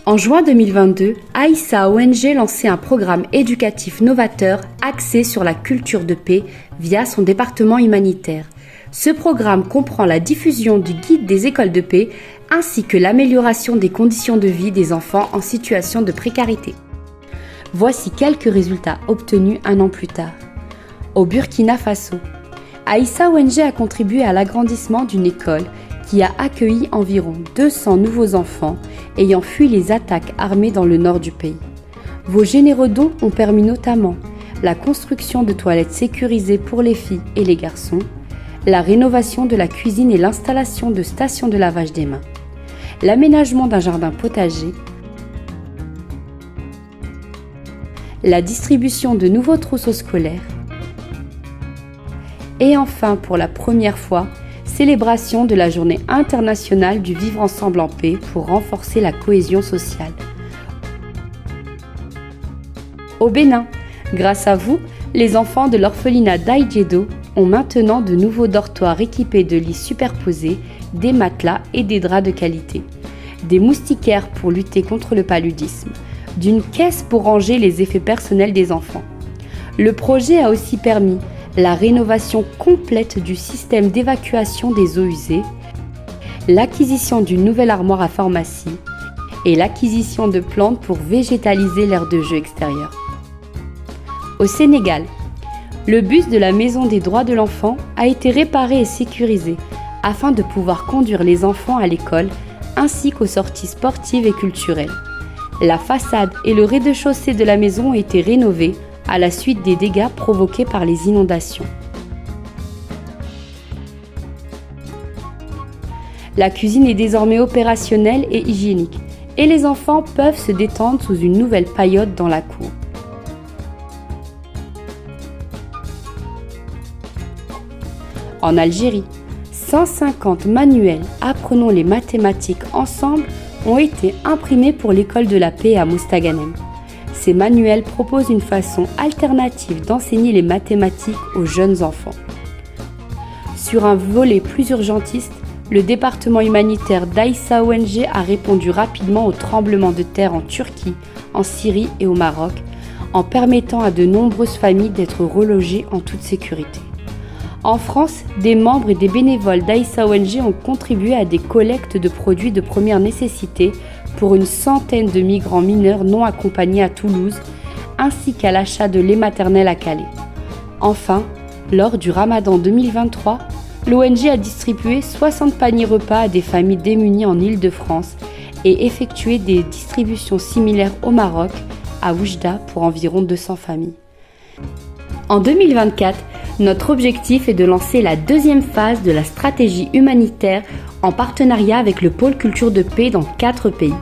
En juin 2022, Aïssa ONG lançait un programme éducatif novateur axé sur la culture de paix via son département humanitaire. Ce programme comprend la diffusion du guide des écoles de paix ainsi que l'amélioration des conditions de vie des enfants en situation de précarité. Voici quelques résultats obtenus un an plus tard. Au Burkina Faso, Aïssa ONG a contribué à l'agrandissement d'une école qui a accueilli environ 200 nouveaux enfants ayant fui les attaques armées dans le nord du pays. Vos généreux dons ont permis notamment la construction de toilettes sécurisées pour les filles et les garçons, la rénovation de la cuisine et l'installation de stations de lavage des mains, l'aménagement d'un jardin potager, la distribution de nouveaux trousseaux scolaires et enfin, pour la première fois, célébration de la Journée internationale du vivre ensemble en paix pour renforcer la cohésion sociale. Au Bénin, grâce à vous, les enfants de l'orphelinat d'Aïdjedo ont maintenant de nouveaux dortoirs équipés de lits superposés, des matelas et des draps de qualité, des moustiquaires pour lutter contre le paludisme, d'une caisse pour ranger les effets personnels des enfants. Le projet a aussi permis la rénovation complète du système d'évacuation des eaux usées, l'acquisition d'une nouvelle armoire à pharmacie et l'acquisition de plantes pour végétaliser l'aire de jeu extérieur. Au Sénégal, le bus de la Maison des droits de l'enfant a été réparé et sécurisé afin de pouvoir conduire les enfants à l'école ainsi qu'aux sorties sportives et culturelles. La façade et le rez-de-chaussée de la maison ont été rénovés à la suite des dégâts provoqués par les inondations. La cuisine est désormais opérationnelle et hygiénique, et les enfants peuvent se détendre sous une nouvelle paillote dans la cour. En Algérie, 150 manuels Apprenons les mathématiques ensemble ont été imprimés pour l'école de la paix à Mostaganem. Ces manuels proposent une façon alternative d'enseigner les mathématiques aux jeunes enfants. Sur un volet plus urgentiste, le département humanitaire d'Aïssa ONG a répondu rapidement aux tremblements de terre en Turquie, en Syrie et au Maroc, en permettant à de nombreuses familles d'être relogées en toute sécurité. En France, des membres et des bénévoles d'Aïssa ONG ont contribué à des collectes de produits de première nécessité pour une centaine de migrants mineurs non accompagnés à Toulouse, ainsi qu'à l'achat de lait maternel à Calais. Enfin, lors du Ramadan 2023, l'ONG a distribué 60 paniers repas à des familles démunies en Île-de-France et effectué des distributions similaires au Maroc, à Oujda, pour environ 200 familles. En 2024, notre objectif est de lancer la deuxième phase de la stratégie humanitaire en partenariat avec le pôle culture de paix dans 4 pays,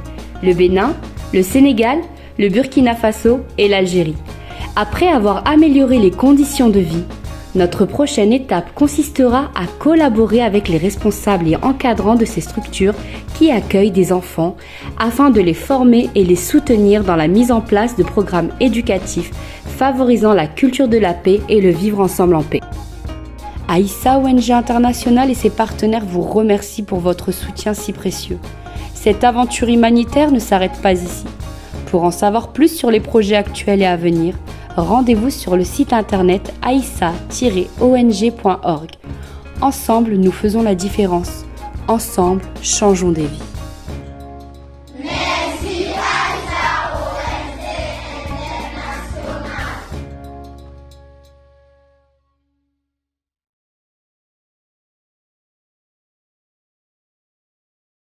le Bénin, le Sénégal, le Burkina Faso et l'Algérie. Après avoir amélioré les conditions de vie, notre prochaine étape consistera à collaborer avec les responsables et encadrants de ces structures qui accueillent des enfants afin de les former et les soutenir dans la mise en place de programmes éducatifs favorisant la culture de la paix et le vivre ensemble en paix. Aïssa ONG International et ses partenaires vous remercient pour votre soutien si précieux. Cette aventure humanitaire ne s'arrête pas ici. Pour en savoir plus sur les projets actuels et à venir, rendez-vous sur le site internet aïssa-ong.org. Ensemble, nous faisons la différence. Ensemble, changeons des vies.